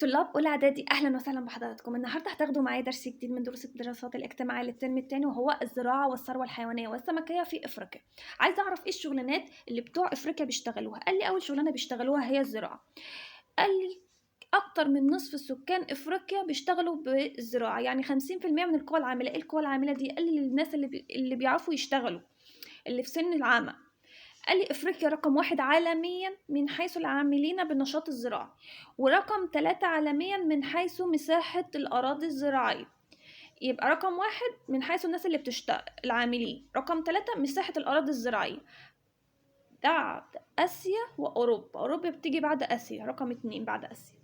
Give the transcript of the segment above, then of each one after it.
طلاب أولى إعدادي، أهلا وسهلا بحضراتكم. النهارده هتاخدوا معايا درس جديد من دروس الدراسات الاجتماعية للترم التاني، وهو الزراعة والثروة الحيوانية والسمكية في أفريقيا. عايزة أعرف إيه الشغلانات اللي بتوع أفريقيا بيشتغلوها. قال لي أول شغلانة بيشتغلوها هي الزراعة. قال لي أكتر من نصف السكان أفريقيا بيشتغلوا بالزراعة، يعني 50% من القوى العاملة. إيه القوى العاملة دي؟ قال لي الناس اللي بيعرفوا يشتغلوا، اللي في سن العمل. قال لي افريقيا رقم 1 عالميا من حيث العاملين بالنشاط الزراعي، ورقم 3 عالميا من حيث مساحة الأراضي الزراعية. يبقى رقم 1 من حيث الناس اللي بتشتغل العاملين، رقم 3 مساحة الأراضي الزراعية. بعد آسيا وأوروبا، أوروبا بتيجي بعد آسيا، رقم 2 بعد آسيا.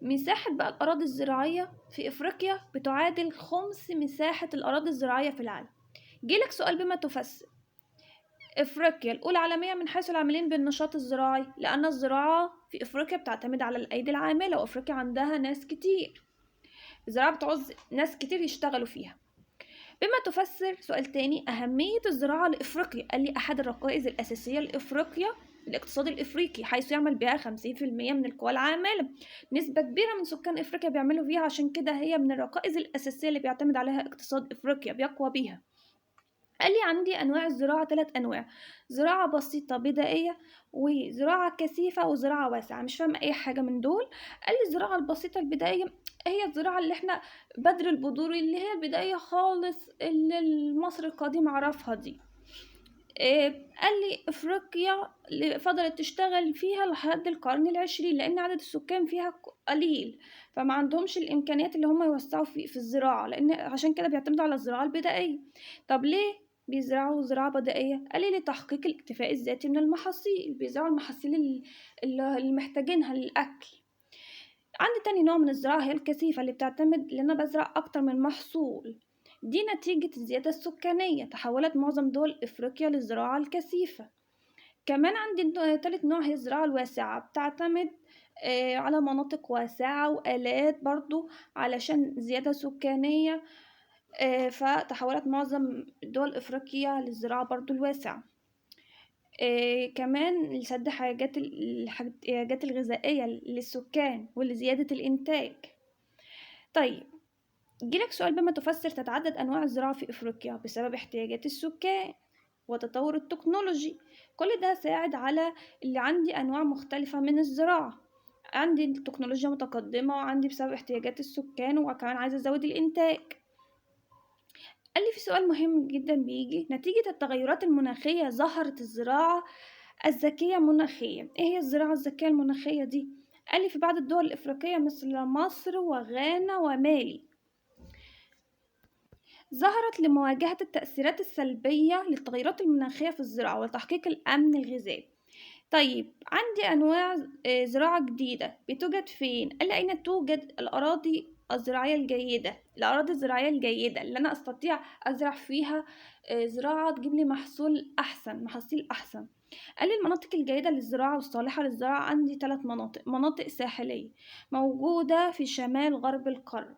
مساحة بقى الأراضي الزراعية في إفريقيا بتعادل خمس مساحة الأراضي الزراعية في العالم. جيلك سؤال بما تفسر. افريقيا الاولى عالميا من حيث العاملين بالنشاط الزراعي، لان الزراعه في افريقيا بتعتمد على الايدي العامله، وافريقيا عندها ناس كتير. الزراعه بتعوز ناس كتير يشتغلوا فيها. بما تفسر سؤال تاني، اهميه الزراعه لافريقيا. قال لي احد الركائز الاساسيه لافريقيا الاقتصاد الافريقي، حيث يعمل بها 50% من القوى العامله. نسبه كبيره من سكان افريقيا بيعملوا فيها، عشان كده هي من الركائز الاساسيه اللي بيعتمد عليها اقتصاد افريقيا، بيقوى بيها. قال لي عندي أنواع الزراعة 3 أنواع: زراعة بسيطة بدائية، وزراعة كثيفة، وزراعة واسعة. مش فاهمة أي حاجة من دول. قال لي الزراعة البسيطة البدائية هي الزراعة اللي احنا بدر البذور، اللي هي البدائية خالص، اللي مصر القديمة عرفها دي. قال لي افريقيا اللي فضلت تشتغل فيها لحد القرن العشرين، لان عدد السكان فيها قليل، فما عندهمش الامكانيات اللي هم يوسعوا في الزراعه، لان عشان كده بيعتمدوا على الزراعه البدائيه. طب ليه بيزرعوا زراعه بدائيه؟ قال لي لتحقيق الاكتفاء الذاتي من المحاصيل، بيزرعوا المحاصيل اللي محتاجينها للاكل. عندي تاني نوع من الزراعة هي الكثيفة، اللي بتعتمد ان انا بزرع اكتر من محصول. دي نتيجة الزيادة السكانية، تحولت معظم دول افريقيا للزراعة الكثيفة. كمان عندي تالت نوع هي الزراعة الواسعة، بتعتمد على مناطق واسعة وآلات برضو علشان زيادة سكانية. فتحولت معظم دول افريقيا للزراعة برضو الواسعة. كمان لسد الاحتياجات الغذائية للسكان ولزيادة الإنتاج. طيب، جيلك سؤال بما تفسر. تتعدد أنواع الزراعة في إفريقيا بسبب احتياجات السكان وتطور التكنولوجي. كل ده ساعد على اللي عندي أنواع مختلفة من الزراعة. عندي التكنولوجيا متقدمة، وعندي بسبب احتياجات السكان، وكمان عايزة أزود الإنتاج. قال لي في سؤال مهم جدا بيجي: نتيجة التغيرات المناخية ظهرت الزراعة الذكية مناخيا. ايه هي الزراعة الذكية المناخية دي؟ قال لي في بعض الدول الإفريقية مثل مصر وغانا ومالي ظهرت لمواجهة التأثيرات السلبية للتغيرات المناخية في الزراعة وتحقيق الأمن الغذائي. طيب، عندي أنواع زراعة جديدة بتوجد فين؟ قال لي أين توجد الأراضي الزراعية الجيدة. الأراضي الزراعية الجيدة اللي أنا أستطيع أزرع فيها زراعة تجيب لي محصول أحسن، محاصيل أحسن. قال لي المناطق الجيدة للزراعة والصالحة للزراعة عندي 3 مناطق: مناطق ساحلية موجودة في شمال غرب القارة،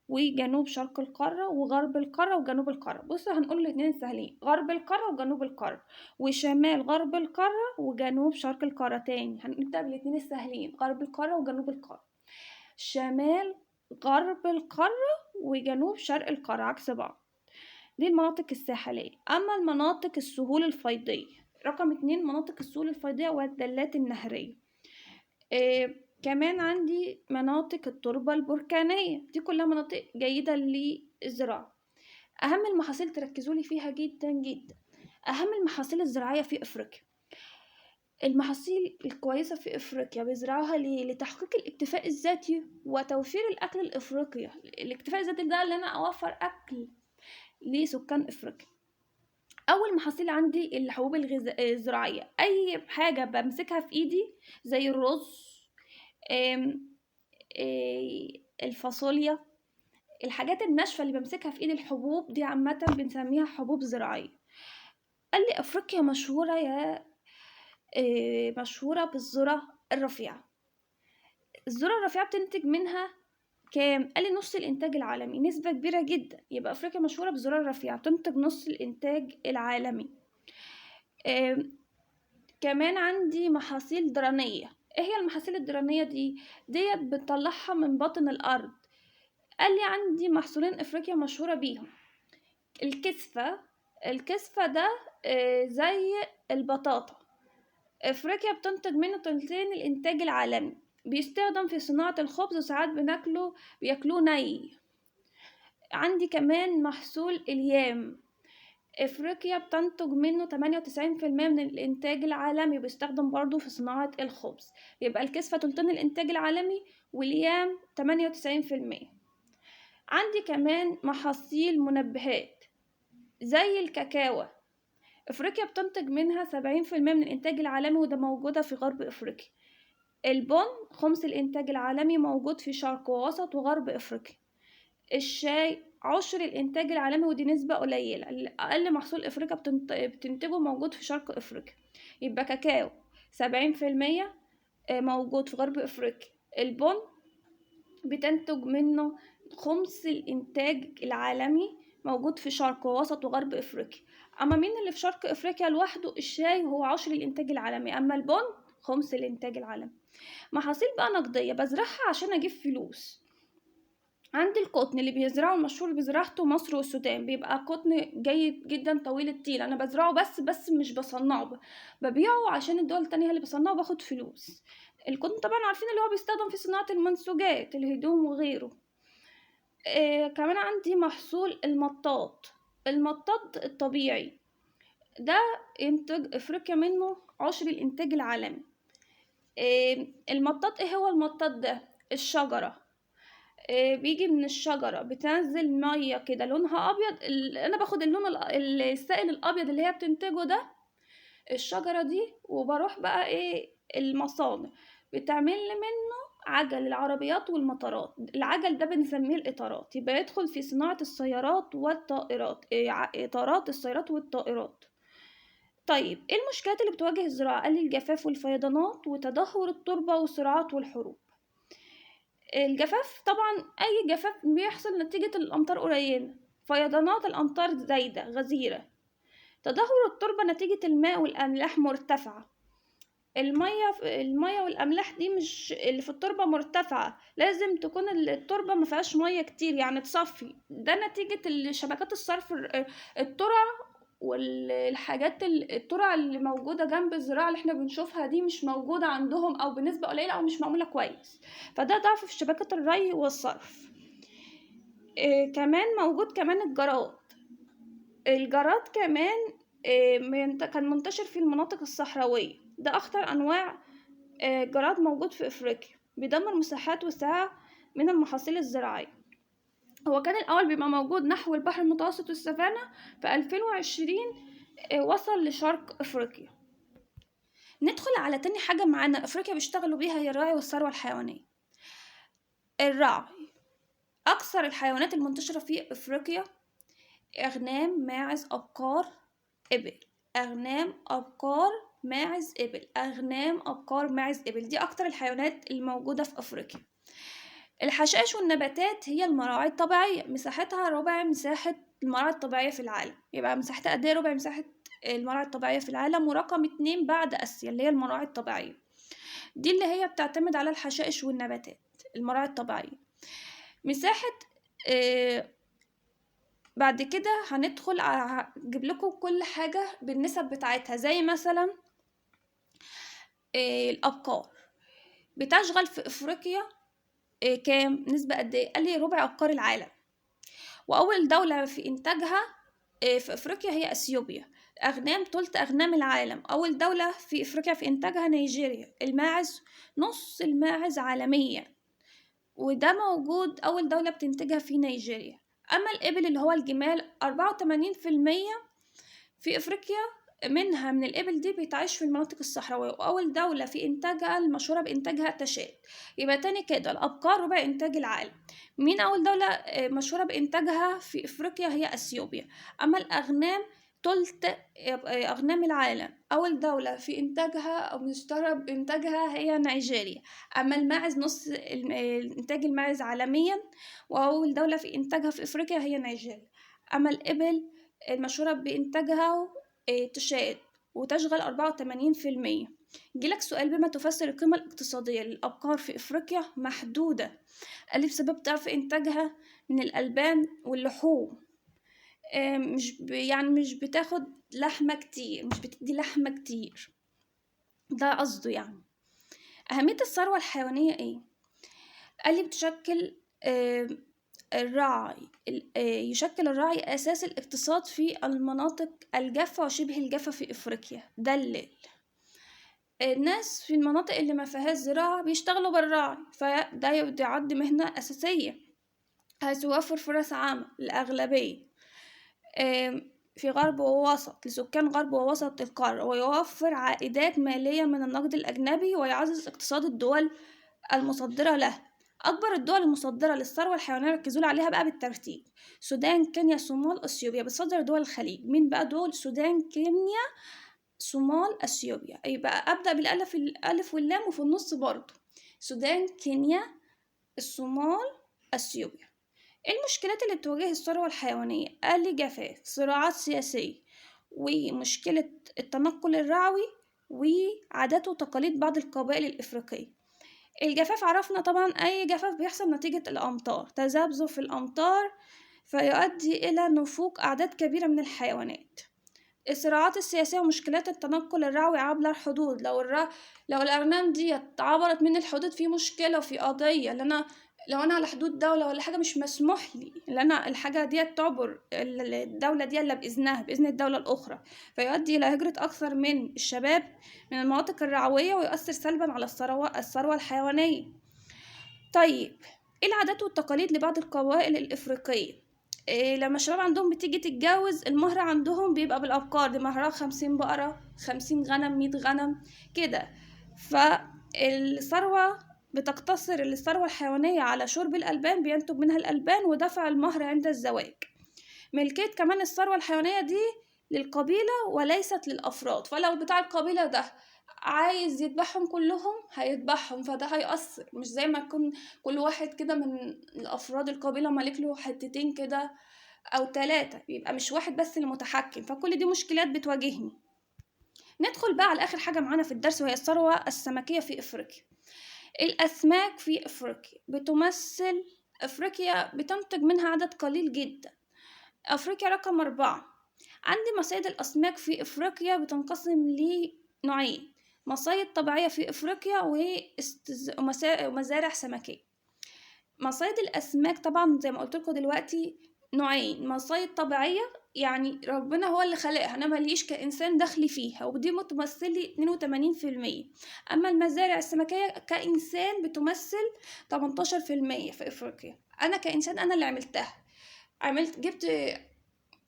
وجنوب شرق القارة، وغرب القارة، وجنوب القارة. بصوا هنقول الاتنين سهلين: غرب القارة وجنوب القارة، وشمال غرب القارة، وجنوب شرق القارة. تاني هنبدأ بالاتنين السهلين: غرب القارة وجنوب القارة. شمال غرب القارة وجنوب شرق القارة عكس بعض. دي المناطق الساحلية. أما المناطق السهول الفيضية، رقم 2 مناطق السهول الفيضية والدلات النهرية. كمان عندي مناطق التربة البركانية، دي كلها مناطق جيدة للزراعة. أهم المحاصيل تركزوا لي فيها جدا جدا. أهم المحاصيل الزراعية في أفريقيا. المحاصيل الكويسة في أفريقيا بيزرعوها لتحقيق الاكتفاء الذاتي وتوفير الأكل الأفريقي. الاكتفاء الذاتي ده اللي أنا أوفر أكل لسكان أفريقيا. أول محاصيل عندي الحبوب الزراعية، أي حاجة بمسكها في إيدي زي الرز، الفاصوليا، الحاجات الناشفة اللي بمسكها في ايدي، الحبوب دي عامة بنسميها حبوب زراعية. قال لي افريقيا مشهورة بالذرة الرفيعة. الذرة الرفيعة بتنتج منها كام؟ قال لي نص الانتاج العالمي، نسبة كبيرة جدا. يبقى افريقيا مشهورة بالذرة الرفيعة، بتنتج نص الانتاج العالمي. كمان عندي محاصيل درانية. ايه هي المحاصيل الدرانية ديت بتطلعها من باطن الأرض. قال لي عندي محصولين افريقيا مشهورة بيهم. الكسفة ده زي البطاطا، افريقيا بتنتج منه تلتين الانتاج العالمي، بيستخدم في صناعة الخبز وساعات بياكلوه ني. عندي كمان محصول اليام، افريقيا بتنتج منه 98% من الانتاج العالمي، بيستخدم برضو في صناعة الخبز. يبقى الكسفة تلتين الانتاج العالمي واليام 98%. عندي كمان محاصيل منبهات زي الكاكاو، افريقيا بتنتج منها 70% من الانتاج العالمي، وده موجودة في غرب افريقيا. البن خمس الانتاج العالمي، موجود في شرق ووسط وغرب افريقيا. الشاي عشر الانتاج العالمي، ودي نسبة قليلة، اقل محصول افريقيا بتنتجه موجود في شرق افريقيا. يبقى كاكاو 70% موجود في غرب افريقيا. البن بتنتج منه خمس الانتاج العالمي، موجود في شرق ووسط وغرب افريقيا. اما مين اللي في شرق افريقيا لوحده؟ الشاي، وهو عشر الانتاج العالمي، اما البن خمس الانتاج العالمي. محاصيل بقى نقدية بزرعها عشان اجيب فلوس. عندي القطن اللي بيزرعه المشهور بزراعته مصر والسودان، بيبقى قطن جيد جدا طويل التيل، انا بزرعه بس مش بصنعه، ببيعه عشان الدول التانية اللي بصنعه باخد فلوس. القطن طبعا عارفين اللي هو بيستخدم في صناعة المنسوجات الهدوم وغيره. كمان عندي محصول المطاط الطبيعي، ده ينتج افريقيا منه عشر الانتاج العالمي. المطاط ايه هو المطاط ده؟ الشجرة، بيجي من الشجرة، بتنزل مية كده لونها ابيض، انا باخد اللون السائل الابيض اللي هي بتنتجه ده الشجرة دي، وبروح بقى المصانع بتعمل لي منه عجل العربيات والمطارات. العجل ده بنسميه الإطارات، يبقى يدخل في صناعة السيارات والطائرات، إطارات السيارات والطائرات. طيب ايه المشكلات اللي بتواجه الزراعة؟ قال لي الجفاف والفيضانات وتدهور التربة والصراعات والحروب. الجفاف طبعا أي جفاف بيحصل نتيجة الأمطار قليلة، فيضانات الأمطار زايدة غزيرة، تدهور التربة نتيجة الماء والأملاح مرتفعة. المية والأملاح دي مش اللي في التربة مرتفعة، لازم تكون التربة ما فيهاش مية كتير يعني تصفي، ده نتيجة شبكات الصرف، الترع والحاجات الترع اللي موجودة جنب الزراعة اللي احنا بنشوفها دي مش موجودة عندهم أو بنسبة قليلة أو مش معمولة كويس، فده ضعف في شبكات الري والصرف. كمان موجود كمان الجراد كمان كان منتشر في المناطق الصحراوية، ده أخطر أنواع جراد موجود في أفريقيا، بيدمر مساحات واسعة من المحاصيل الزراعية. هو كان الأول بيبقى موجود نحو البحر المتوسط والسافانا، في 2020 وصل لشرق أفريقيا. ندخل على تاني حاجة معانا أفريقيا بيشتغلوا بيها هي الرعي والثروة الحيوانية. الرعي، أكثر الحيوانات المنتشرة في أفريقيا أغنام، ماعز، أبقار، إبل. أغنام، أبقار، ماعز، إبل. أغنام، أبقار، ماعز، إبل، دي أكتر الحيوانات الموجودة في أفريقيا. الحشائش والنباتات هي المراعي الطبيعية، مساحتها ربع مساحة المراعي الطبيعية في العالم، يبقى مساحتها قد ايه؟ ربع مساحة المراعي الطبيعية في العالم، ورقم 2 بعد آسيا اللي هي المراعي الطبيعية، دي اللي هي بتعتمد على الحشائش والنباتات، المراعي الطبيعية. مساحة بعد كده هندخل هجيب لكم كل حاجة بالنسب بتاعتها، زي مثلا الأبقار بتشغل في أفريقيا كام نسبة قد ايه؟ قال لي ربع أبقار العالم. وأول دولة في إنتاجها في أفريقيا هي أثيوبيا. أغنام تلت أغنام العالم، أول دولة في أفريقيا في إنتاجها نيجيريا. الماعز نص الماعز عالميا، وده موجود أول دولة بتنتجها في نيجيريا. أما الإبل اللي هو الجمال 84% في أفريقيا منها من الإبل دي بتعيش في المناطق الصحراوية، وأول دولة في إنتاجها المشهورة بإنتاجها تشاد. يبقى تاني كده الأبقار ربع إنتاج العالم. مين أول دولة مشهورة بإنتاجها في أفريقيا؟ هي أثيوبيا. أما الأغنام تلت أغنام العالم، أول دولة في إنتاجها أو مشتهرة بإنتاجها هي نيجيريا. أما الماعز نص إنتاج الماعز عالميا، وأول دولة في إنتاجها في أفريقيا هي نيجيريا. أما الإبل المشهورة بإنتاجها تشاد، وتشغل 84%. يجيلك سؤال: بما تفسر القيمة الاقتصادية للأبقار في إفريقيا محدودة؟ قال لي: بسبب ضعف إنتاجها من الألبان واللحوم. مش بتاخد لحمة كتير، مش بتدي لحمة كتير، ده قصده يعني. أهمية الثروة الحيوانية إيه؟ قال لي: بتشكل الراعي يشكل الراعي أساس الاقتصاد في المناطق الجافة وشبه الجافة في إفريقيا. دلل الناس في المناطق اللي ما فيهاش زراعة بيشتغلوا بالراعي، فده يعد مهنة أساسية، حيث يوفر فرص عمل للأغلبية في غرب ووسط لسكان غرب ووسط القارة، ويوفر عائدات مالية من النقد الأجنبي، ويعزز اقتصاد الدول المصدرة له. أكبر الدول المصدرة للثروة الحيوانية ركزوا عليها بقى بالترتيب: السودان، كينيا، الصومال، أثيوبيا. بتصدر دول الخليج. مين بقى دول؟ السودان، كينيا، صومال، أثيوبيا. يبقى أبدأ الألف واللام وفي النص برضو: السودان، كينيا، الصومال، أثيوبيا. ايه المشكلات اللي بتواجه الثروة الحيوانية؟ قال لي: جفاف، صراعات سياسية، ومشكلة التنقل الرعوي، وعادات وتقاليد بعض القبائل الإفريقية. الجفاف عرفنا طبعا أي جفاف بيحصل نتيجة الأمطار، تذبذب في الأمطار، فيؤدي إلى نفوق أعداد كبيرة من الحيوانات. الصراعات السياسية ومشكلات التنقل الرعوي عبر الحدود. لو الأغنام دي عبرت من الحدود، في مشكلة وفي قضية، لو أنا على حدود دولة ولا حاجة مش مسموح لي إن أنا الحاجة دي تعبر الدولة دي إلا بإذن الدولة الأخرى، فيؤدي إلى هجرة أكثر من الشباب من المناطق الرعوية، ويؤثر سلبا على الثروة الحيوانية. طيب، إيه العادات والتقاليد لبعض القبائل الإفريقية؟ لما الشباب عندهم بتيجي تتجوز، المهر عندهم بيبقى بالأبقار، دي مهرها 50 بقرة، 50 غنم، 100 غنم كده. فالثروة بتقتصر الثروة الحيوانية على شرب الألبان، بينتج منها الألبان، ودفع المهر عند الزواج. ملكية كمان الثروة الحيوانية دي للقبيلة وليست للأفراد، فلو بتاع القبيلة ده عايز يذبحهم كلهم هيذبحهم، فده هيأثر، مش زي ما يكون كل واحد كده من الأفراد القبيلة مالك له حتتين كده أو 3، بيبقى مش واحد بس اللي متحكم. فكل دي مشكلات بتواجهني. ندخل بقى على آخر حاجة معانا في الدرس، وهي الثروة السمكية في إفريقيا. الأسماك في أفريقيا بتنتج منها عدد قليل جدا. أفريقيا رقم 4. عندي مصايد الأسماك في إفريقيا بتنقسم لنوعين: مصايد طبيعية في إفريقيا ومزارع سمكية. مصايد الأسماك طبعا زي ما قلت لكم دلوقتي نوعين: مصايد طبيعية يعني ربنا هو اللي خلقها، أنا ماليش كإنسان دخلي فيها، ودي متمثلي 82%. أما المزارع السمكية كإنسان بتمثل 18% في إفريقيا. أنا كإنسان أنا اللي عملتها،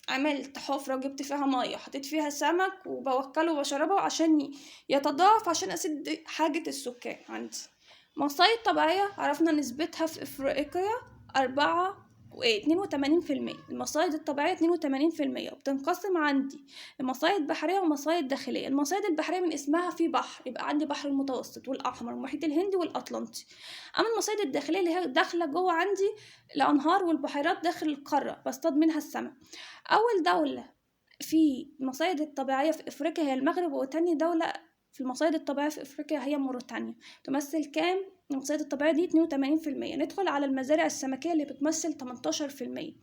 عملت حفرة وجبت فيها مية، حطيت فيها سمك وبوكله وبشربه عشان يتضاعف، عشان أسد حاجة السكان عندي. مصايد طبيعية عرفنا نسبتها في إفريقيا 82%. المصايد الطبيعية 82%، وبتنقسم عندي لمصايد بحرية ومصايد داخلية. المصايد البحرية من اسمها في بحر، يبقى عندي بحر المتوسط والأحمر والمحيط الهندي والأطلنطي. أما المصايد الداخلية اللي هي داخلة جوه عندي الأنهار والبحيرات داخل القارة، بصطاد منها السمك. أول دولة في المصايد الطبيعية في إفريقيا هي المغرب، وتاني دولة في المصايد الطبيعية في إفريقيا هي موريتانيا. تمثل كام المصايد الطبيعية دي؟ 82%. ندخل على المزارع السمكية اللي بتمثل 18%.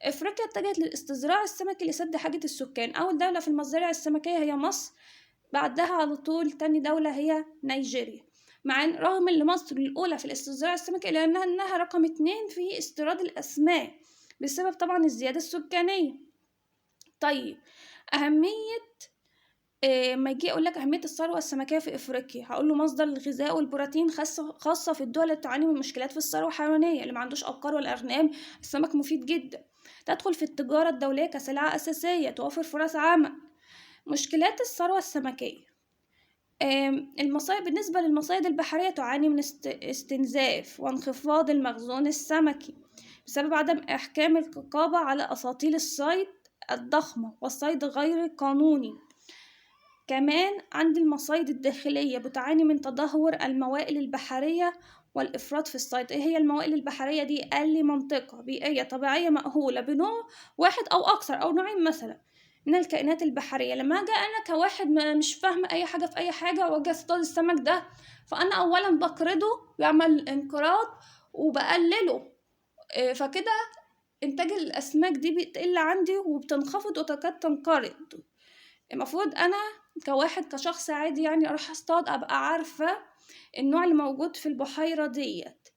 إفريقيا اتجهت للاستزراع السمكي لسد حاجة السكان. أول دولة في المزارع السمكية هي مصر، بعدها على طول تاني دولة هي نيجيريا. رغم ان مصر الأولى في الاستزراع السمكي، إلا أنها رقم 2 في استيراد الأسماك، بسبب طبعا الزيادة السكانية. طيب، أهمية ما يجي أقول لك أهمية الثروة السمكية في إفريقيا، هقول له مصدر الغذاء والبروتين، خاصة في الدول اللي تعاني من مشكلات في الثروة الحيوانية، اللي ما عندوش أبقار ولا أغنام. السمك مفيد جدا. تدخل في التجارة الدولية كسلعة أساسية، توفر فرص عمل. مشكلات الثروة السمكية: المصايد بالنسبة للمصايد البحرية تعاني من استنزاف وانخفاض المخزون السمكي بسبب عدم إحكام الرقابة على أساطيل الصيد الضخمة والصيد غير القانوني. كمان عند المصايد الداخلية بتعاني من تدهور الموائل البحرية والإفراط في الصيد. إيه هي الموائل البحرية دي؟ قال لي منطقة بيئية طبيعية مأهولة بنوع واحد أو أكثر أو نوعين مثلا من الكائنات البحرية. لما أجي أنا كواحد مش فاهمة أي حاجة في أي حاجة وأجي أصطاد السمك ده، فأنا أولا بقرضه بيعمل انقراض وبقلله، فكده إنتاج الأسماك دي بتقل عندي وبتنخفض وتكاد تنقرض. المفروض أنا كواحد كشخص عادي يعني أروح أصطاد أبقى عارفة النوع اللي موجود في البحيرة ديت،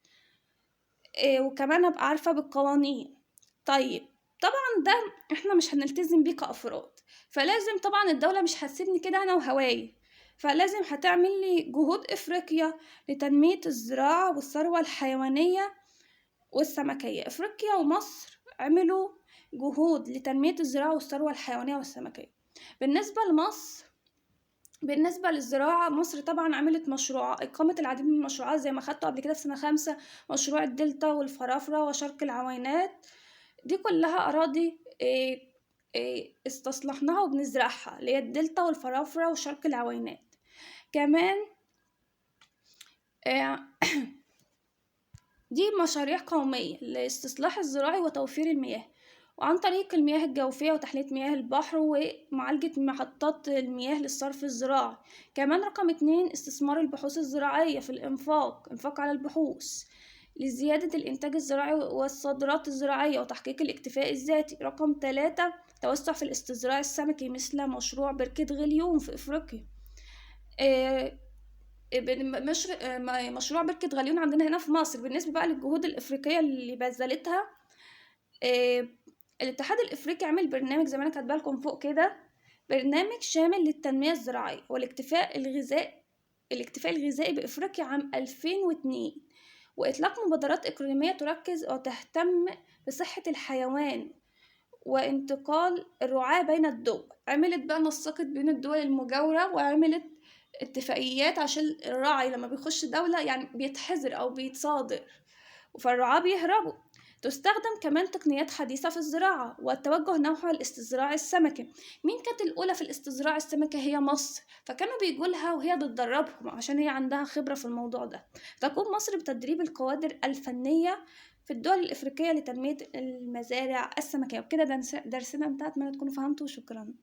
وكمان أبقى عارفة بالقوانين. طيب طبعا ده احنا مش هنلتزم بيه كأفراد، فلازم طبعا الدولة مش هتسيبني كده أنا وهواي، فلازم هتعمل لي جهود إفريقيا لتنمية الزراعة والثروة الحيوانية والسمكية. إفريقيا ومصر عملوا جهود لتنمية الزراعة والثروة الحيوانية والسمكية. بالنسبة لمصر، بالنسبة للزراعة، مصر طبعا عملت إقامة العديد من المشروعات زي ما خدته قبل كده في سنة 5، مشروع الدلتا والفرافرة وشرق العوينات. دي كلها أراضي استصلحناها وبنزرعها، اللي هي الدلتا والفرافرة وشرق العوينات. كمان آه، دي مشاريع قومية لاستصلاح الزراعي وتوفير المياه، وعن طريق المياه الجوفية وتحلية مياه البحر ومعالجة محطات المياه للصرف الزراعي. كمان رقم 2 استثمار البحوث الزراعية في إنفاق على البحوث لزيادة الإنتاج الزراعي والصادرات الزراعية وتحقيق الاكتفاء الذاتي. رقم 3 توسع في الاستزراع السمكي مثل مشروع بركة غليون في إفريقيا. آه، مشروع بركة غليون عندنا هنا في مصر. بالنسبة بقى للجهود الإفريقية اللي بذلتها، الاتحاد الإفريقي عمل برنامج زي ما أنا كاتبه لكم فوق كده، برنامج شامل للتنمية الزراعية الاكتفاء الغذائي بإفريقيا عام 2002، وإطلاق مبادرات إقليمية تركز وتهتم بصحة الحيوان وانتقال الرعاة بين الدول. عملت بقى نسقت بين الدول المجاورة وعملت اتفاقيات عشان الراعي لما بيخش دولة يعني بيتحذر أو بيتصادر، فالرعاة بيهربوا. تستخدم كمان تقنيات حديثة في الزراعة والتوجه نحو الاستزراع السمكي. مين كانت الأولى في الاستزراع السمكي؟ هي مصر، فكانوا بيجولها وهي بتدربهم عشان هي عندها خبرة في الموضوع ده. تقوم مصر بتدريب الكوادر الفنية في الدول الإفريقية لتنمية المزارع السمكية. وبكده درسنا انتهى، أتمنى تكونوا فهمتوا، شكرا.